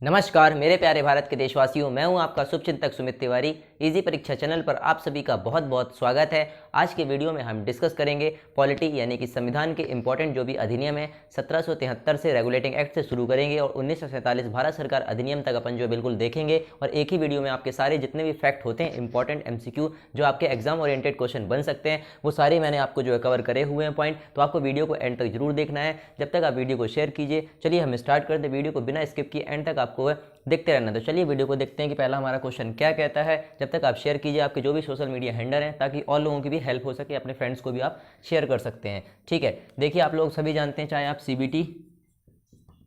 नमस्कार मेरे प्यारे भारत के देशवासियों, मैं हूं आपका शुभचिंतक सुमित तिवारी। इजी परीक्षा चैनल पर आप सभी का बहुत बहुत स्वागत है। आज के वीडियो में हम डिस्कस करेंगे पॉलिटी यानी कि संविधान के इंपॉर्टेंट जो भी अधिनियम है 1773 से रेगुलेटिंग एक्ट से शुरू करेंगे और 1947 भारत सरकार अधिनियम तक अपन जो बिल्कुल देखेंगे। और एक ही वीडियो में आपके सारे जितने भी फैक्ट होते हैं इंपॉर्टेंट एमसीक्यू जो आपके एग्जाम ओरिएंटेड क्वेश्चन बन सकते हैं वो सारे मैंने आपको जो है कवर करे हुए हैं पॉइंट। तो आपको वीडियो को एंड तक जरूर देखना है। जब तक आप वीडियो को शेयर कीजिए। चलिए हम स्टार्ट करते हैं वीडियो को बिना स्किप किए एंड तक आपको देखते रहना। तो चलिए वीडियो को देखते हैं कि पहला हमारा क्वेश्चन क्या कहता है। जब तक आप शेयर कीजिए आपके जो भी सोशल मीडिया हैंडल हैं ताकि और लोगों की भी हेल्प हो सके, अपने फ्रेंड्स को भी आप शेयर कर सकते हैं। ठीक है, देखिए आप लोग सभी जानते हैं, चाहे आप CBT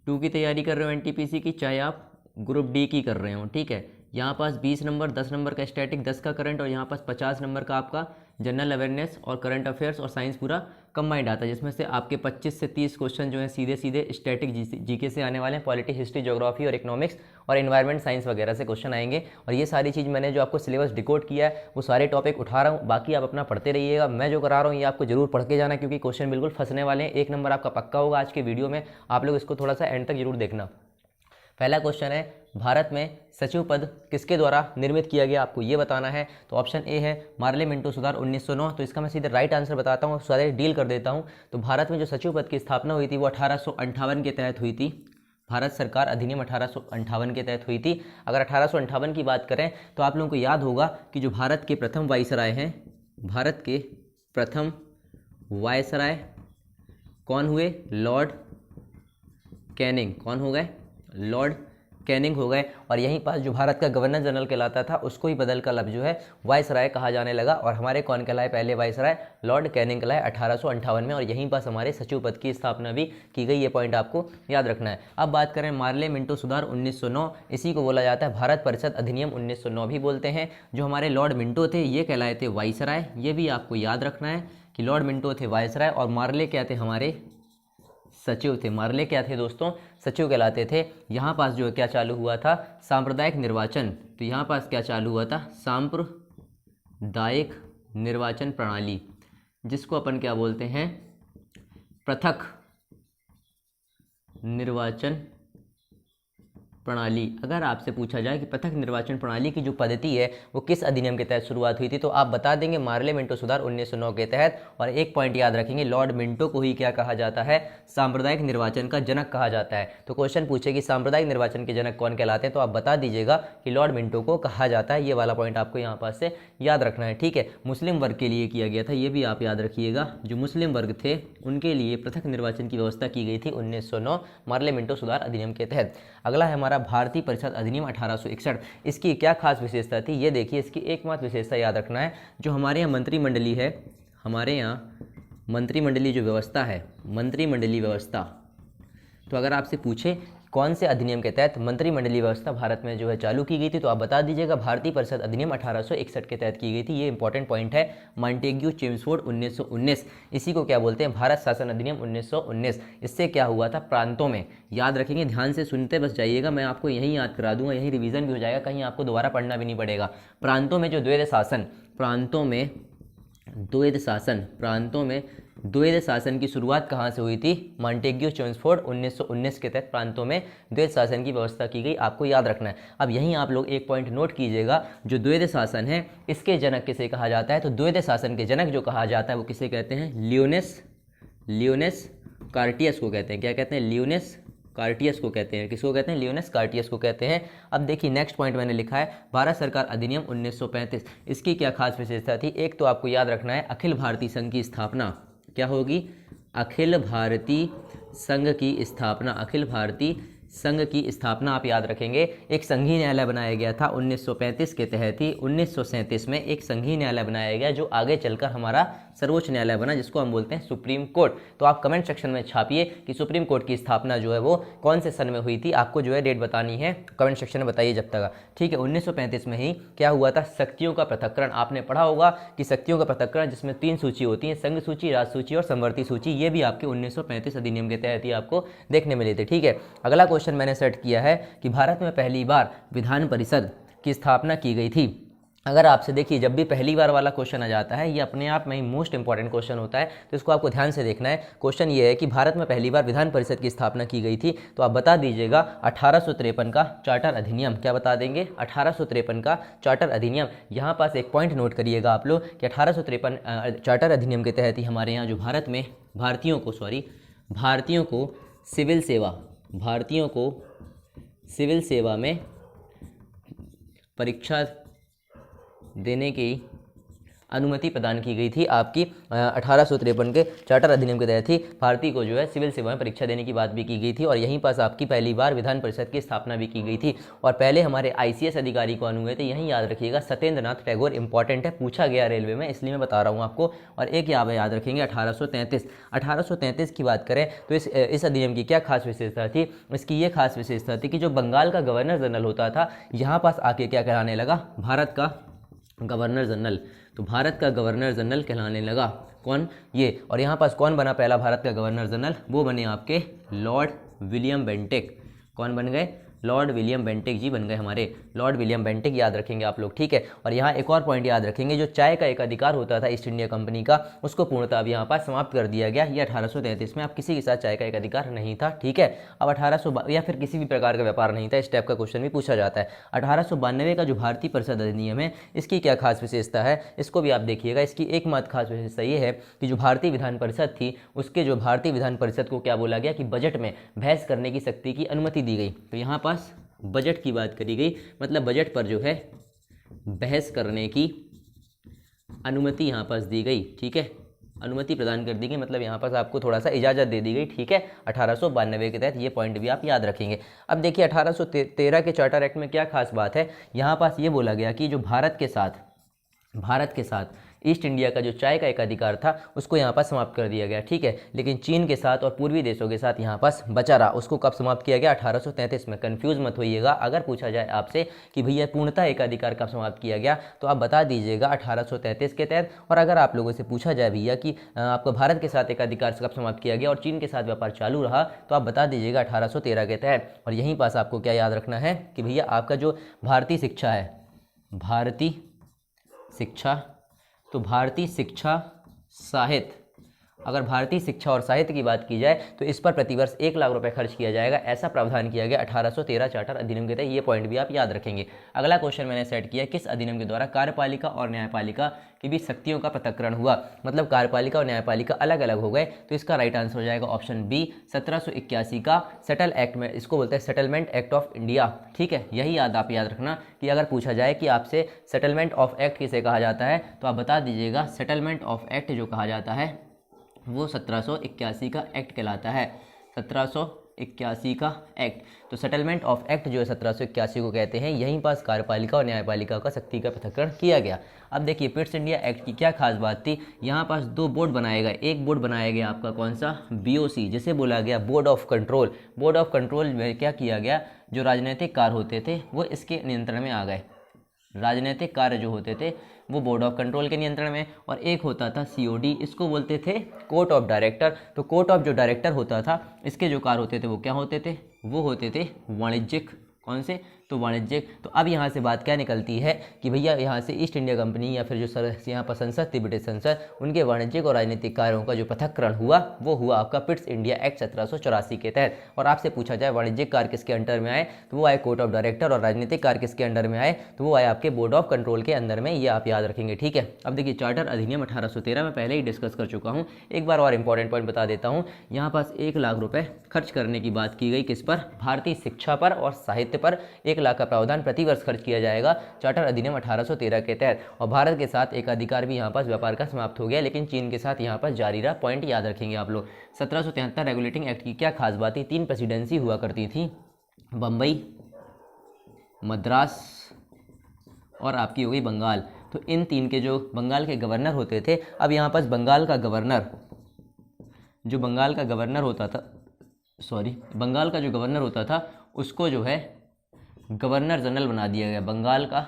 2 की तैयारी कर रहे हो NTPC की, चाहे आप ग्रुप D की कर रहे हो। ठीक है, यहाँ पास 20 नंबर 10 नंबर का स्टैटिक 10 का करंट और यहाँ पास 50 नंबर का आपका जनरल अवेयरनेस और करंट अफेयर्स और साइंस पूरा कंबाइंड आता है, जिसमें से आपके 25 से 30 क्वेश्चन जो है सीधे सीधे स्टैटिक जीके से आने वाले हैं। पॉलिटी, हिस्ट्री, ज्योग्राफी और इकोनॉमिक्स और एनवायरमेंट साइंस वगैरह से क्वेश्चन आएंगे। और ये सारी चीज़ मैंने जो आपको सिलेबस डिकोड किया है वो सारे टॉपिक उठा रहा हूँ, बाकी आप अपना पढ़ते रहिएगा। मैं जो करा रहा हूँ ये आपको जरूर पढ़ के जाना, क्योंकि क्वेश्चन बिल्कुल फंसने वाले हैं। 1 नंबर आपका पक्का होगा आज के वीडियो में। आप लोग इसको थोड़ा सा एंड तक जरूर देखना। पहला क्वेश्चन है, भारत में सचिव पद किसके द्वारा निर्मित किया गया, आपको ये बताना है। तो ऑप्शन ए है मार्ले मिंटो सुधार 1909। तो इसका मैं सीधे राइट आंसर बताता हूँ, सारे डील कर देता हूँ। तो भारत में जो सचिव पद की स्थापना हुई थी वो 1858 के तहत हुई थी। भारत सरकार अधिनियम 1858 के तहत हुई थी। अगर 1858 की बात करें तो आप लोगों को याद होगा कि जो भारत के प्रथम वाइसराय हैं, भारत के प्रथम वाइसराय कौन हुए? Lord Canning. कौन हो गए? लॉर्ड कैनिंग हो गए। और यहीं पास जो भारत का गवर्नर जनरल कहलाता था उसको ही बदल कर अब जो है वाइसराय कहा जाने लगा। और हमारे कौन कहलाए पहले वाइसराय? लॉर्ड कैनिंग कहलाए 1858 में। और यहीं पास हमारे सचिव पद की स्थापना भी की गई। ये पॉइंट आपको याद रखना है। अब बात करें मार्ले मिंटो सुधार 1909, इसी को बोला जाता है भारत परिषद अधिनियम 1909 भी बोलते हैं। जो हमारे लॉर्ड मिंटो थे ये कहलाए थे वाइसराय, ये भी आपको याद रखना है कि लॉर्ड मिंटो थे वाइसराय और मार्ले क्या थे? हमारे सचिव थे। मार्ले क्या थे दोस्तों? सचिव कहलाते थे। यहाँ पास जो है क्या चालू हुआ था? सांप्रदायिक निर्वाचन। तो यहाँ पास क्या चालू हुआ था? सांप्रदायिक निर्वाचन प्रणाली, जिसको अपन क्या बोलते हैं? पृथक निर्वाचन प्रणाली। अगर आपसे पूछा जाए कि पृथक निर्वाचन प्रणाली की जो पद्धति है वो किस अधिनियम के तहत शुरुआत हुई थी, तो आप बता देंगे मार्ले मिंटो सुधार 1909 के तहत। और एक पॉइंट याद रखेंगे, लॉर्ड मिंटो को ही क्या कहा जाता है? सांप्रदायिक निर्वाचन का जनक कहा जाता है। तो क्वेश्चन पूछे कि सांप्रदायिक निर्वाचन के जनक कौन कहलाते हैं, तो आप बता दीजिएगा कि लॉर्ड मिंटो को कहा जाता है। ये वाला पॉइंट आपको यहाँ पास से याद रखना है। ठीक है, मुस्लिम वर्ग के लिए किया गया था, ये भी आप याद रखिएगा। जो मुस्लिम वर्ग थे उनके लिए पृथक निर्वाचन की व्यवस्था की गई थी 1909 मार्ले मिंटो सुधार अधिनियम के तहत। अगला है हमारा भारतीय परिषद अधिनियम 1861। इसकी क्या खास विशेषता थी ये देखिए। इसकी एकमात्र विशेषता याद रखना है, जो हमारे यहाँ मंत्रिमंडली है, हमारे यहाँ मंत्रिमंडलीय जो व्यवस्था है, मंत्रिमंडलीय व्यवस्था, तो अगर आपसे पूछे कौन से अधिनियम के तहत मंत्रिमंडलीय व्यवस्था भारत में जो है चालू की गई थी, तो आप बता दीजिएगा भारतीय परिषद अधिनियम 1861 के तहत की गई थी। ये इंपॉर्टेंट पॉइंट है। मॉन्टेग्यू चेम्सफोर्ड 1919, इसी को क्या बोलते हैं? भारत शासन अधिनियम 1919। इससे क्या हुआ था? प्रांतों में, याद रखेंगे, ध्यान से सुनते बस जाइएगा, मैं आपको यहीं याद करा दूंगा, यहीं रिवीजन भी हो जाएगा, कहीं आपको दोबारा पढ़ना भी नहीं पड़ेगा। प्रांतों में जो द्वैध शासन, प्रांतों में द्वैध शासन, प्रांतों में द्वैध शासन की शुरुआत कहाँ से हुई थी? मॉन्टेग्यू चेम्सफोर्ड 1919 के तहत प्रांतों में द्वैध शासन की व्यवस्था की गई। आपको याद रखना है। अब यहीं आप लोग एक पॉइंट नोट कीजिएगा, जो द्वैध शासन है इसके जनक किसे कहा जाता है? तो द्वैध शासन के जनक जो कहा जाता है वो किसे कहते हैं? लियोनेस कार्टियस को कहते हैं। क्या कहते हैं? लियोनेस कार्टियस को कहते हैं। किसको कहते हैं? लियोनेस कार्टियस को कहते हैं। अब देखिए नेक्स्ट पॉइंट मैंने लिखा है भारत सरकार अधिनियम 1935। इसकी क्या खास विशेषता थी? एक तो आपको याद रखना है अखिल भारतीय संघ की स्थापना क्या होगी? अखिल भारतीय संघ की स्थापना, अखिल भारतीय संघ की स्थापना आप याद रखेंगे। एक संघीय न्यायालय बनाया गया था 1935 के तहत ही। 1937 में एक संघीय न्यायालय बनाया गया जो आगे चलकर हमारा सर्वोच्च न्यायालय बना, जिसको हम बोलते हैं सुप्रीम कोर्ट। तो आप कमेंट सेक्शन में छापिए कि सुप्रीम कोर्ट की स्थापना जो है वो कौन से सन में हुई थी। आपको जो है डेट बतानी है, कमेंट सेक्शन में बताइए जब तक। ठीक है, 1935 में ही क्या हुआ था? शक्तियों का पृथक्करण। आपने पढ़ा होगा कि शक्तियों का पृथक्करण, जिसमें 3 सूची होती है, संघ सूची, राज सूची और समवर्ती सूची। ये भी आपके 1935 अधिनियम के तहत ही आपको देखने मिले थे। ठीक है, अगला क्वेश्चन मैंने सेट किया है कि भारत में पहली बार विधान परिषद की स्थापना की गई थी अगर आपसे देखिए जब भी पहली बार वाला क्वेश्चन आ जाता है, ये अपने आप में ही मोस्ट इंपॉर्टेंट क्वेश्चन होता है, तो इसको आपको ध्यान से देखना है। क्वेश्चन ये है कि भारत में पहली बार विधान परिषद की स्थापना की गई थी, तो आप बता दीजिएगा 1853 का चार्टर अधिनियम। क्या बता देंगे? 1853 का चार्टर अधिनियम। यहाँ पास एक पॉइंट नोट करिएगा आप लोग कि 1853 चार्टर अधिनियम के तहत ही हमारे यहाँ जो भारत में भारतीयों को सिविल सेवा में परीक्षा देने की अनुमति प्रदान की गई थी। आपकी 1853 के चार्टर अधिनियम के तहत ही भारतीय को जो है सिविल सेवा में परीक्षा देने की बात भी की गई थी, और यहीं पास आपकी पहली बार विधान परिषद की स्थापना भी की गई थी। और पहले हमारे आईसीएस अधिकारी कौन हुए थे? यहीं याद रखिएगा, सत्येंद्र नाथ टैगोर। इंपॉर्टेंट है, पूछा गया रेलवे में, इसलिए मैं बता रहा हूँ आपको। और एक याद रखेंगे 1833 की बात करें तो इस अधिनियम की क्या खास विशेषता थी? इसकी ये खास विशेषता थी कि जो बंगाल का गवर्नर जनरल होता था, यहाँ पास आके क्या कहलाने लगा? भारत का गवर्नर जनरल। तो भारत का गवर्नर जनरल कहलाने लगा कौन? ये। और यहाँ पास कौन बना पहला भारत का गवर्नर जनरल? वो बने आपके लॉर्ड विलियम बेंटिक। कौन बन गए? लॉर्ड विलियम बेंटिक जी बन गए हमारे, लॉर्ड विलियम बेंटिक, याद रखेंगे आप लोग, ठीक है। और यहाँ एक और पॉइंट याद रखेंगे, जो चाय का एक अधिकार होता था ईस्ट इंडिया कंपनी का, उसको पूर्णतः अब यहाँ पर समाप्त कर दिया गया। ये 1833 में अब किसी के साथ चाय का एक अधिकार नहीं था, ठीक है। अब 1800 या फिर किसी भी प्रकार का व्यापार नहीं था, इस टाइप का क्वेश्चन भी पूछा जाता है। 1892 का जो भारतीय परिषद अधिनियम है, इसकी क्या खास विशेषता है? इसको भी आप देखिएगा। इसकी एकमात्र खास विशेषता ये है कि जो भारतीय विधान परिषद थी, उसके जो भारतीय विधान परिषद को क्या बोला गया कि बजट में बहस करने की शक्ति की अनुमति दी गई। तो यहाँ पास बजट की बात करी गई, मतलब बजट पर जो है बहस करने की अनुमति यहाँ पास दी गई, ठीक है। अनुमति प्रदान कर दी गई, मतलब यहाँ पास आपको थोड़ा सा इजाज़त दे दी गई, ठीक है। 1892 के तहत ये पॉइंट भी आप याद रखेंगे। अब देखिए 1813 के चार्टर एक्ट में क्या खास बात है? यहाँ पास ये बोला गया कि जो भारत के साथ ईस्ट इंडिया का जो चाय का एक अधिकार था, उसको यहाँ पर समाप्त कर दिया गया, ठीक है। लेकिन चीन के साथ और पूर्वी देशों के साथ यहाँ पास बचा रहा। उसको कब समाप्त किया गया? 1833 में। कंफ्यूज मत होइएगा, अगर पूछा जाए आपसे कि भैया पूर्णतः एक अधिकार कब समाप्त किया गया, तो आप बता दीजिएगा 1833 के तहत। और अगर आप लोगों से पूछा जाए भैया कि आपको भारत के साथ एक अधिकार कब समाप्त किया गया और चीन के साथ व्यापार चालू रहा, तो आप बता दीजिएगा 1813 के तहत। और यहीं पास आपको क्या याद रखना है कि भैया आपका जो भारतीय शिक्षा है, भारतीय शिक्षा, तो भारतीय शिक्षा साहित्य, अगर भारतीय शिक्षा और साहित्य की बात की जाए तो इस पर प्रतिवर्ष 1 लाख रुपए खर्च किया जाएगा, ऐसा प्रावधान किया गया 1813 चार्टर अधिनियम के तहत। ये पॉइंट भी आप याद रखेंगे। अगला क्वेश्चन मैंने सेट किया, किस अधिनियम के द्वारा कार्यपालिका और न्यायपालिका के बीच शक्तियों का पृथक्करण हुआ? मतलब कार्यपालिका और न्यायपालिका अलग अलग हो गए, तो इसका राइट आंसर हो जाएगा ऑप्शन बी, 1781 का सेटल एक्ट में, इसको बोलते हैं सेटलमेंट एक्ट ऑफ इंडिया, ठीक है। यही आप याद रखना कि अगर पूछा जाए कि आपसे सेटलमेंट ऑफ एक्ट किसे कहा जाता है, तो आप बता दीजिएगा सेटलमेंट ऑफ एक्ट जो कहा जाता है वो 1781 का एक्ट कहलाता है। 1781 का एक्ट, तो सेटलमेंट ऑफ एक्ट जो है 1781 को कहते हैं। यहीं पास कार्यपालिका और न्यायपालिका का शक्ति का पृथक्करण किया गया। अब देखिए पिट्स इंडिया एक्ट की क्या खास बात थी? यहाँ पास 2 बोर्ड बनाए गए। एक बोर्ड बनाया गया आपका कौन सा? BOC, जिसे बोला गया board of control. Board of control में क्या किया गया? जो राजनीतिक कार्य होते थे वो इसके नियंत्रण में आ गए। राजनीतिक कार्य जो होते थे वो बोर्ड ऑफ कंट्रोल के नियंत्रण में। और एक होता था COD, इसको बोलते थे कोर्ट ऑफ डायरेक्टर। तो कोर्ट ऑफ जो डायरेक्टर होता था, इसके जो कार्य होते थे वो क्या होते थे? वो होते थे वाणिज्यिक। कौन से? तो वाणिज्यिक। तो अब यहाँ से बात क्या निकलती है कि भैया यहाँ से ईस्ट इंडिया कंपनी या फिर जो यहाँ पर संसद थी, ब्रिटिश संसद, उनके वाणिज्यिक और राजनीतिक कार्यों का जो पृथक्करण हुआ वो हुआ आपका पिट्स इंडिया एक्ट 1784 के तहत। और आपसे पूछा जाए वाणिज्यिक कार्य किसके अंडर में आए, तो वो आए कोर्ट ऑफ डायरेक्टर, और राजनीतिक कार्य किसके अंडर में आए, तो वो आए आपके बोर्ड ऑफ कंट्रोल के अंदर में। ये आप याद रखेंगे, ठीक है। अब देखिए चार्टर अधिनियम 1813 में पहले ही डिस्कस कर चुका हूँ, एक बार और इंपॉर्टेंट पॉइंट बता देता हूँ। यहाँ पास 1 लाख रुपए खर्च करने की बात की गई, किस पर? भारतीय शिक्षा पर और साहित्य पर 1 लाख का प्रावधान प्रतिवर्ष खर्च किया जाएगा चार्टर अधिनियम 1813 के तहत। और भारत के साथ एक अधिकार भी यहाँ पास व्यापार का समाप्त हो गया, लेकिन चीन के साथ यहाँ पास जारी रहा। पॉइंट याद रखेंगे आप लोग। 1773 रेगुलेटिंग एक्ट की क्या खास बात थी? 3 प्रेसिडेंसी हुआ करती थी, बम्बई, मद्रास और आपकी हो गई बंगाल। तो इन 3 के जो बंगाल के गवर्नर होते थे, अब यहाँ पास बंगाल का गवर्नर, जो बंगाल का गवर्नर होता था, बंगाल का जो गवर्नर होता था उसको जो है गवर्नर जनरल बना दिया गया। बंगाल का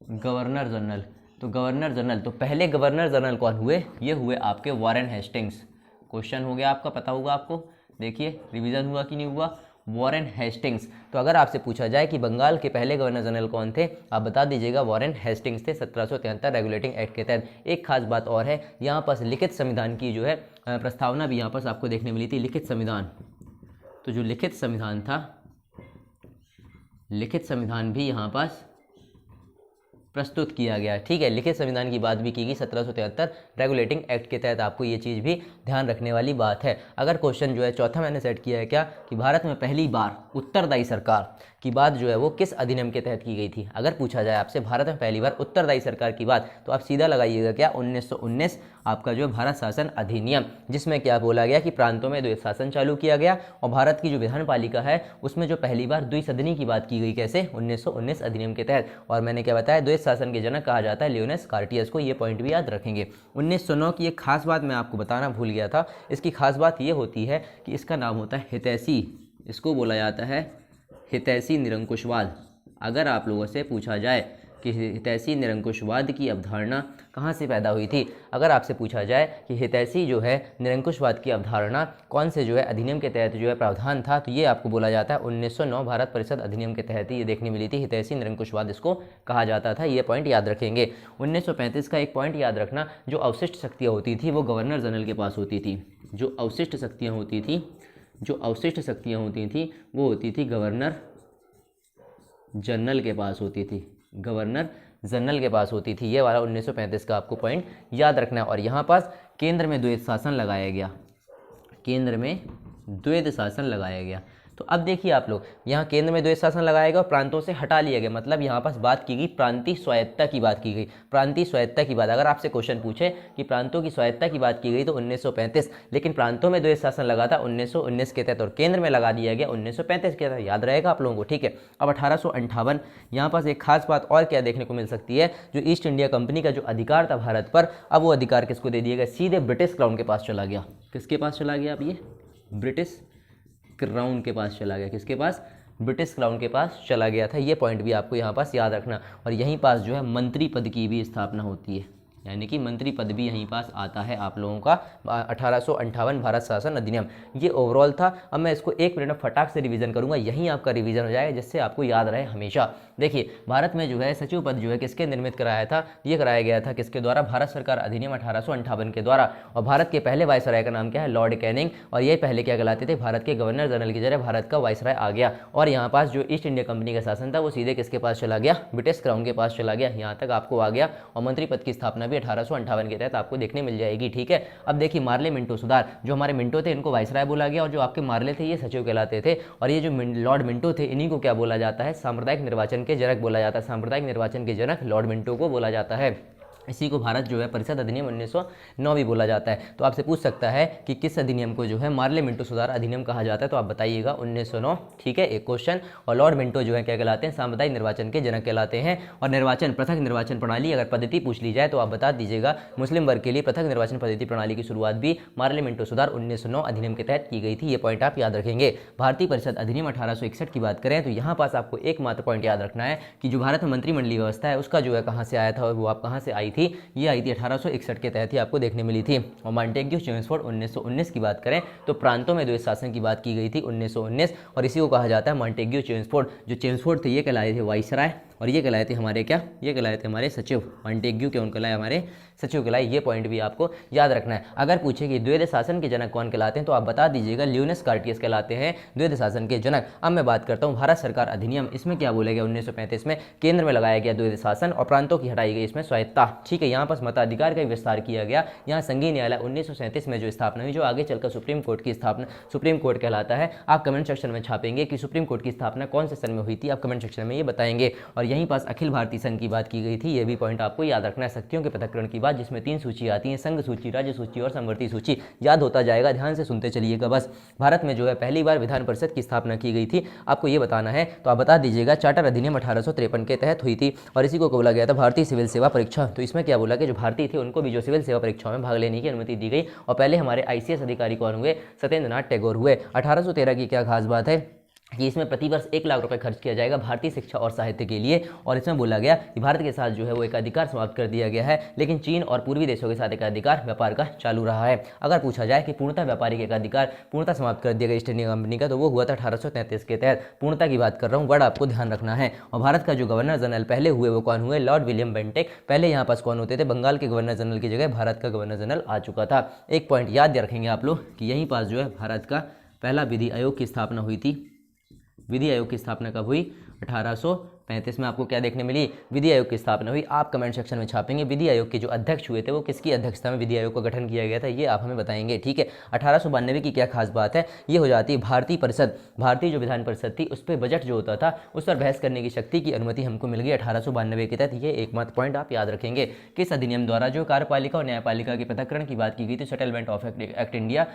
गवर्नर जनरल, तो गवर्नर जनरल, तो पहले गवर्नर जनरल कौन हुए? ये हुए आपके वारेन हेस्टिंग्स। क्वेश्चन हो गया आपका, पता होगा आपको, देखिए रिवीजन हुआ कि नहीं हुआ। Warren Hastings. तो अगर आपसे पूछा जाए कि बंगाल के पहले गवर्नर जनरल कौन थे, आप बता दीजिएगा वॉरेन हेस्टिंग्स थे 1773 रेगुलेटिंग एक्ट के तहत। एक खास बात और है, यहाँ पास लिखित संविधान की जो है प्रस्तावना भी यहाँ पास आपको देखने मिली थी, लिखित संविधान। तो जो लिखित संविधान था, लिखित संविधान भी यहाँ पास प्रस्तुत किया गया। ठीक है, लिखित संविधान की बात भी की गई 1773 रेगुलेटिंग एक्ट के तहत। आपको ये चीज़ भी ध्यान रखने वाली बात है। अगर क्वेश्चन जो है चौथा मैंने सेट किया है क्या, कि भारत में पहली बार उत्तरदायी सरकार की बात जो है वो किस अधिनियम के तहत की गई थी। अगर पूछा जाए आपसे भारत में पहली बार उत्तरदायी सरकार की बात, तो आप सीधा लगाइएगा क्या, 1919 आपका जो है भारत शासन अधिनियम, जिसमें क्या बोला गया कि प्रांतों में द्वैध शासन चालू किया गया और भारत की जो विधान पालिका है उसमें जो पहली बार द्विसदनी की बात की गई, कैसे, 1919 अधिनियम के तहत। और मैंने क्या बताया, द्वैध शासन के जनक कहा जाता है लियोनेस कार्टियस को, ये पॉइंट भी याद रखेंगे। 1909 की एक खास बात मैं आपको बताना भूल गया था, इसकी खास बात ये होती है कि इसका नाम होता है हितैषी, इसको बोला जाता है हितैषी निरंकुशवाद। अगर आप लोगों से पूछा जाए कि हितैषी निरंकुशवाद की अवधारणा कहाँ से पैदा हुई थी, अगर आपसे पूछा जाए कि हितैषी जो है निरंकुशवाद की अवधारणा कौन से जो है अधिनियम के तहत जो है प्रावधान था, तो ये आपको बोला जाता है 1909 भारत परिषद अधिनियम के तहत ही ये देखने मिली थी। हितैषी निरंकुशवाद इसको कहा जाता था, ये पॉइंट याद रखेंगे। 1935 का एक पॉइंट याद रखना, जो अवशिष्ट शक्तियाँ होती थी वो गवर्नर जनरल के पास होती थी। जो अवशिष्ट शक्तियाँ होती थी, जो अवशिष्ट शक्तियाँ होती थी वो होती थी गवर्नर जनरल के पास होती थी, गवर्नर जनरल के पास होती थी। ये वाला 1935 का आपको पॉइंट याद रखना है। और यहाँ पास केंद्र में द्वैध शासन लगाया गया, केंद्र में द्वैध शासन लगाया गया। तो अब देखिए आप लोग, यहाँ केंद्र में द्वैध शासन लगाया गया और प्रांतों से हटा लिया गया, मतलब यहाँ पास बात की गई प्रांतीय स्वायत्तता की बात की गई, प्रांतीय स्वायत्तता की बात। अगर आपसे क्वेश्चन पूछे कि प्रांतों की स्वायत्तता की बात की गई तो 1935, लेकिन प्रांतों में द्वैध शासन लगा था 1919 के तहत और केंद्र में लगा दिया गया 1935 के तहत। याद रहेगा आप लोगों को, ठीक है। अब 1858, यहाँ पास एक खास बात और क्या देखने को मिल सकती है, जो ईस्ट इंडिया कंपनी का जो अधिकार था भारत पर, अब वो अधिकार किसको दे दिया गया, सीधे ब्रिटिश क्राउन के पास चला गया। किसके पास चला गया, अब ये ब्रिटिश क्राउन के पास चला गया। किसके पास, ब्रिटिश क्राउन के पास चला गया था। ये पॉइंट भी आपको यहाँ पास याद रखना। और यहीं पास जो है मंत्री पद की भी स्थापना होती है, यानी कि मंत्री पद भी यहीं पास आता है आप लोगों का 1858 भारत शासन अधिनियम। ये ओवरऑल था। अब मैं इसको एक मिनट में फटाक से रिवीजन करूंगा, यहीं आपका रिवीजन हो जाएगा, जिससे आपको याद रहे हमेशा। देखिए, भारत में जो है सचिव पद जो है किसके निर्मित कराया था, ये कराया गया था किसके द्वारा, भारत सरकार अधिनियम 1858 के द्वारा। और भारत के पहले वायसराय का नाम क्या है, लॉर्ड कैनिंग। और ये पहले क्या कहलाते थे, भारत के गवर्नर जनरल की जगह भारत का वायसराय आ गया। और यहाँ पास जो ईस्ट इंडिया कंपनी का शासन था वो सीधे किसके पास चला गया, ब्रिटिश क्राउन के पास चला गया। यहाँ तक आपको आ गया। और मंत्री पद की स्थापना भी 1858 के तहत आपको देखने मिल जाएगी, ठीक है। अब देखिए, मार्ले मिंटो सुधार, जो हमारे मिंटो थे इनको वायसराय बोला गया, और जो आपके मार्ले थे ये सचिव कहलाते थे। और ये जो लॉर्ड मिंटो थे इन्हीं को क्या बोला जाता है, सांप्रदायिक निर्वाचन के जनक बोला जाता है। सांप्रदायिक निर्वाचन के जनक लॉर्ड मिंटो को बोला जाता है। इसी को भारत जो है परिषद अधिनियम 1909 भी बोला जाता है। तो आपसे पूछ सकता है कि किस अधिनियम को जो है मार्ले मिंटो सुधार अधिनियम कहा जाता है, तो आप बताइएगा 1909, ठीक है, एक क्वेश्चन। और लॉर्ड मिंटो जो है क्या कहलाते हैं, सांप्रदायिक निर्वाचन के जनक कहलाते हैं। और निर्वाचन, पृथक निर्वाचन प्रणाली अगर पद्धति पूछ ली जाए तो आप बता दीजिएगा मुस्लिम वर्ग के लिए पृथक निर्वाचन पद्धति प्रणाली की शुरुआत भी मार्ले मिंटो सुधार 1909 अधिनियम के तहत की गई थी। ये पॉइंट आप याद रखेंगे। भारतीय परिषद अधिनियम 1861 की बात करें तो यहाँ पास आपको एकमात्र पॉइंट याद रखना है कि जो भारत में मंत्रिमंडलीय व्यवस्था है उसका जो है कहाँ से आया था और वो आप कहाँ से आई थी, ये आई थी 1861 के तहत ही आपको देखने मिली थी। और मॉन्टेग्यू चेम्सफोर्ड 1919 की बात करें तो प्रांतों में द्वैध शासन की बात की गई थी 1919, और इसी को कहा जाता है मॉन्टेग्यू चेम्सफोर्ड। जो चेम्सफोर्ड थे ये कहलाए थे वाइसराय, और ये कहलाए थे हमारे क्या, ये कहलाए थे हमारे सचिव। मॉन्टेग्यू के उनको कहलाए हमारे सचिव कहलाए। ये पॉइंट भी आपको याद रखना है। अगर पूछे कि द्वैध शासन के जनक कौन कहलाते हैं तो आप बता दीजिएगा लियोनेस कार्टियस कहलाते हैं द्वैध शासन के जनक। अब मैं बात करता हूँ भारत सरकार अधिनियम, इसमें क्या बोला गया 1935 में, केंद्र में लगाया गया द्वैध शासन और प्रांतों की हटाई गई इसमें स्वायत्ता, ठीक है। यहाँ पास मताधिकार का विस्तार किया गया। यहाँ संघीय न्यायालय 1937 में जो स्थापना हुई, जो आगे चलकर सुप्रीम कोर्ट की स्थापना, सुप्रीम कोर्ट कहलाता है। आप कमेंट सेक्शन में छापेंगे कि सुप्रीम कोर्ट की स्थापना कौन से सन में हुई थी, आप कमेंट सेक्शन में ये बताएंगे। और यहीं पास अखिल भारतीय संघ की बात की गई थी, ये भी पॉइंट आपको याद रखना है। शक्तियों के पृथक्करण की बात, जिसमें 3 सूची आती है, संघ सूची, राज्य सूची और समवर्ती सूची। याद होता जाएगा, ध्यान से सुनते चलिएगा बस। भारत में जो है पहली बार विधान परिषद की स्थापना की गई थी, आपको ये बताना है तो आप बता दीजिएगा। चार्टर अधिनियम 1853 के तहत हुई थी और इसी को बोला गया था भारतीय सिविल सेवा परीक्षा। तो इसमें क्या बोला कि जो भारतीय थे उनको भी जो सिविल सेवा परीक्षाओं में भाग लेने की अनुमति दी गई। और पहले हमारे ICS अधिकारी कौन हुए, सत्येंद्र नाथ टैगोर हुए। 1813 की क्या खास बात है, कि इसमें प्रतिवर्ष 1 लाख रुपए खर्च किया जाएगा भारतीय शिक्षा और साहित्य के लिए। और इसमें बोला गया कि भारत के साथ जो है वो एकाधिकार समाप्त कर दिया गया है, लेकिन चीन और पूर्वी देशों के साथ एकाधिकार व्यापार का चालू रहा है। अगर पूछा जाए कि पूर्णतः व्यापारिक एकाधिकार पूर्णतः समाप्त कर दिया गया ईस्ट इंडिया कंपनी का, तो वो हुआ था 1833 के तहत। पूर्णतः की बात कर रहा हूँ, वर्ड आपको ध्यान रखना है। और भारत का जो गवर्नर जनरल पहले हुए वो कौन हुए? Lord William Bentinck. पहले यहाँ पास कौन होते थे? बंगाल के गवर्नर जनरल की जगह भारत का गवर्नर जनरल आ चुका था। एक पॉइंट याद रखेंगे आप लोग कि यहीं पास जो है भारत का पहला विधि आयोग की स्थापना हुई थी। विधि आयोग की स्थापना कब हुई? 1835 में। आपको क्या देखने मिली? विधि आयोग की स्थापना हुई। आप कमेंट सेक्शन में छापेंगे विधि आयोग के जो अध्यक्ष हुए थे वो किसकी अध्यक्षता में विधि आयोग का गठन किया गया था, ये आप हमें बताएंगे, ठीक है। 1892 की क्या खास बात है? ये हो जाती है भारतीय परिषद, भारतीय जो विधान परिषद थी उस पर बजट जो होता था उस पर बहस करने की शक्ति की अनुमति हमको मिल गई 1892 के तहत। ये एकमात्र पॉइंट आप याद रखेंगे। किस अधिनियम द्वारा जो कार्यपालिका और न्यायपालिका के पृथक्करण की बात की गई थी? सेटलमेंट ऑफ एक्ट इंडिया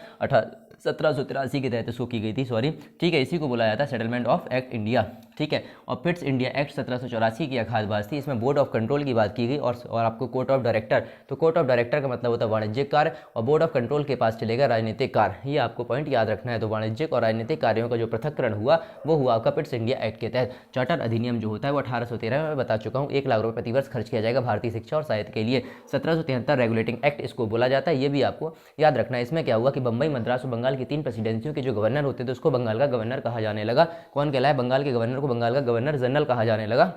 1783 के तहत इसको की गई थी, सॉरी, ठीक है। इसी को बोला जाता है सेटलमेंट ऑफ एक्ट इंडिया, ठीक है। और फिट्स इंडिया एक्ट 1784 की खास बात थी, इसमें बोर्ड ऑफ कंट्रोल की बात की गई और आपको कोर्ट ऑफ डायरेक्टर, तो कोर्ट ऑफ डायरेक्टर का मतलब होता है वाणिज्यिक कार्य और बोर्ड ऑफ कंट्रोल के पास चलेगा राजनीतिक कार्य। ये आपको पॉइंट याद रखना है। तो वाणिज्यिक और राजनीतिक कार्यों का जो पृथक्करण हुआ वो हुआ आपका फिट्स इंडिया एक्ट के तहत। चार्टर अधिनियम जो होता है वो 1813 में बता चुका हूँ, 1 लाख रुपये प्रतिवर्ष खर्च किया जाएगा भारतीय शिक्षा और साहित्य के लिए। 1773 रेगुलेटिंग एक्ट इसको बोला जाता है, ये भी आपको याद रखना है। इसमें क्या हुआ कि बंबई, मद्रास और बंगाल की 3 प्रेसिडेंसियों के जो गवर्नर होते थे उसको बंगाल का गवर्नर कहा जाने लगा। कौन कहलाए? बंगाल के गवर्नर को बंगाल का गवर्नर जनरल कहा जाने लगा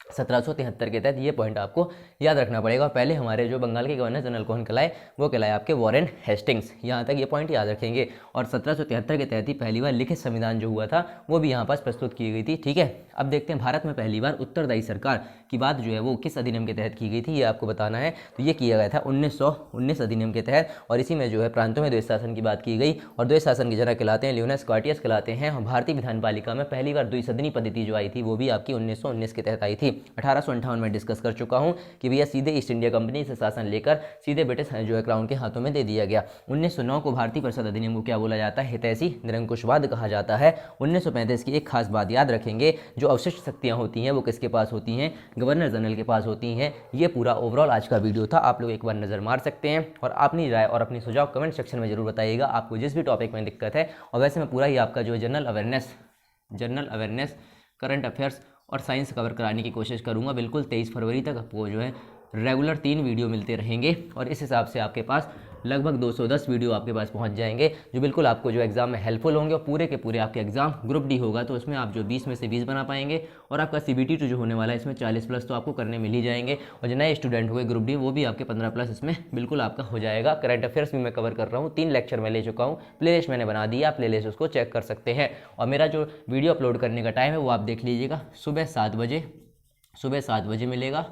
1773 के तहत। ये पॉइंट आपको याद रखना पड़ेगा। पहले हमारे जो बंगाल के गवर्नर जनरल कौन कहलाए? वो कहलाए आपके वॉरेन हेस्टिंग्स। यहाँ तक ये पॉइंट याद रखेंगे। और 1773 के तहत ही पहली बार लिखित संविधान जो हुआ था वो भी यहाँ पास प्रस्तुत की गई थी, ठीक है। अब देखते हैं भारत में पहली बार उत्तरदायी सरकार की बात जो है वो किस अधिनियम के तहत की गई थी, ये आपको बताना है। तो ये किया गया था 1919 अधिनियम के तहत। और इसी में जो है प्रांतों में द्वैध शासन की बात की गई और द्वैध शासन के जनक कहलाते हैं लियोनस क्वार्टियस कहलाते हैं। और भारतीय विधान पालिका में पहली बार द्विसदनी पद्धति जो आई थी वो भी आपकी 1919 के तहत आई थी। 1858 में डिस्कस कर चुका हूँ कि भैया सीधे ईस्ट इंडिया कंपनी से शासन लेकर सीधे ब्रिटिश जो है क्राउन के हाथों में दे दिया गया। 1909 को भारतीय परिषद अधिनियम को क्या बोला जाता है? हितैषी निरंकुशवाद कहा जाता है। 1935 की एक खास बात याद रखेंगे, जो अवशिष्ट शक्तियां होती हैं वो किसके पास होती हैं? गवर्नर जनरल के पास होती हैं। ये पूरा ओवरऑल आज का वीडियो था, आप लोग एक बार नजर मार सकते हैं और अपनी राय और अपनी सुझाव कमेंट सेक्शन में जरूर बताइएगा आपको जिस भी टॉपिक में दिक्कत है। और वैसे मैं पूरा ही आपका जो जनरल अवेयरनेस करंट अफेयर्स और साइंस कवर कराने की कोशिश करूंगा। बिल्कुल 23 फरवरी तक आपको जो है रेगुलर 3 वीडियो मिलते रहेंगे और इस हिसाब से आपके पास लगभग 210 वीडियो आपके पास पहुंच जाएंगे जो बिल्कुल आपको जो एग्जाम में हेल्पफुल होंगे। और पूरे के पूरे आपके एग्जाम ग्रुप डी होगा तो उसमें आप जो 20 में से 20 बना पाएंगे और आपका CBT 2 जो होने वाला है इसमें 40+ तो आपको करने मिल ही जाएंगे। और जो नए स्टूडेंट हुए ग्रुप डी वो भी आपके 15+ इसमें बिल्कुल आपका हो जाएगा। करंट अफेयर्स भी मैं कवर कर रहा हूँ, 3 लेक्चर मैं ले चुका हूँ, प्लेलिस्ट मैंने बना दिया, आप प्लेलिस्ट उसको चेक कर सकते हैं। और मेरा जो वीडियो अपलोड करने का टाइम है वो आप देख लीजिएगा, सुबह 7 बजे मिलेगा,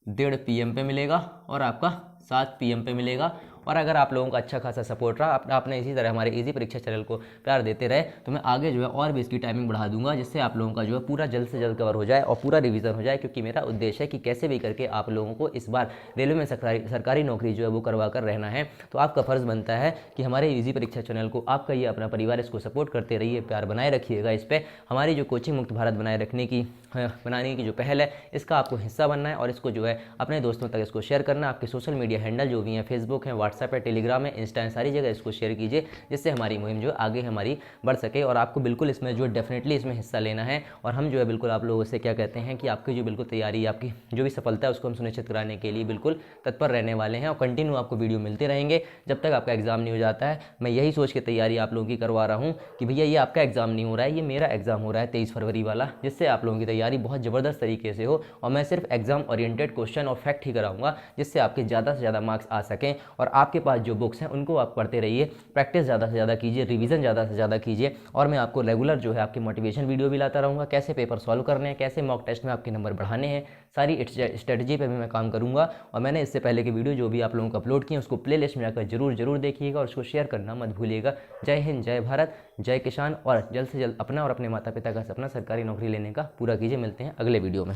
1:30 PM पे मिलेगा और आपका 7 PM पे मिलेगा। और अगर आप लोगों का अच्छा खासा सपोर्ट रहा, आपने इसी तरह हमारे इजी परीक्षा चैनल को प्यार देते रहे तो मैं आगे जो है और भी इसकी टाइमिंग बढ़ा दूंगा जिससे आप लोगों का जो है पूरा जल्द से जल्द कवर हो जाए और पूरा रिवीजन हो जाए। क्योंकि मेरा उद्देश्य है कि कैसे भी करके आप लोगों को इस बार रेलवे में सरकारी नौकरी जो है वो करवा कर रहना है। तो आपका फ़र्ज़ बनता है कि हमारे इजी परीक्षा चैनल को आपका ये अपना परिवार इसको सपोर्ट करते रहिए, प्यार बनाए रखिएगा इस पर। हमारी जो कोचिंग मुक्त भारत बनाने की जो पहल है इसका आपको हिस्सा बनना है और इसको जो है अपने दोस्तों तक इसको शेयर करना। आपके सोशल मीडिया हैंडल जो भी हैं, फेसबुक है, व्हाट्सएप है, टेलीग्राम है, इंस्टा है, सारी जगह इसको शेयर कीजिए जिससे हमारी मुहिम जो आगे हमारी बढ़ सके। और आपको बिल्कुल इसमें जो डेफिनेटली इसमें हिस्सा लेना है और हम जो है बिल्कुल आप लोगों से क्या कहते हैं कि आपकी जो बिल्कुल तैयारी, आपकी जो भी सफलता है उसको हम सुनिश्चित कराने के लिए बिल्कुल तत्पर रहने वाले हैं। और कंटिन्यू आपको वीडियो मिलते रहेंगे जब तक आपका एग्जाम नहीं हो जाता है। मैं यही सोच के तैयारी आप लोगों की करवा रहा हूँ कि भैया ये आपका एग्जाम नहीं हो रहा है, ये मेरा एग्जाम हो रहा है 23 फरवरी वाला, जिससे आप लोगों की तैयारी बहुत ज़बरदस्त तरीके से हो। और मैं सिर्फ एग्जाम ओरिएंटेड क्वेश्चन और फैक्ट ही कराऊंगा जिससे आपके ज़्यादा से ज़्यादा मार्क्स आ सकें। और आपके पास जो बुक्स हैं उनको आप पढ़ते रहिए, प्रैक्टिस ज़्यादा से ज़्यादा कीजिए, रिवीजन ज़्यादा से ज़्यादा कीजिए। और मैं आपको रेगुलर जो है आपकी मोटिवेशन वीडियो भी लाता रहूँगा, कैसे पेपर सॉल्व करने हैं, कैसे मॉक टेस्ट में आपके नंबर बढ़ाने हैं, सारी स्ट्रेटजी पे भी मैं काम करूँगा। और मैंने इससे पहले के वीडियो जो भी आप लोगों को अपलोड किए उसको प्ले लिस्ट में जाकर जरूर देखिएगा और उसको शेयर करना मत भूलिएगा। जय हिंद, जय भारत, जय किसान। और जल्द से जल्द अपना और अपने माता पिता का सपना सरकारी नौकरी लेने का पूरा कीजिए। मिलते हैं अगले वीडियो में।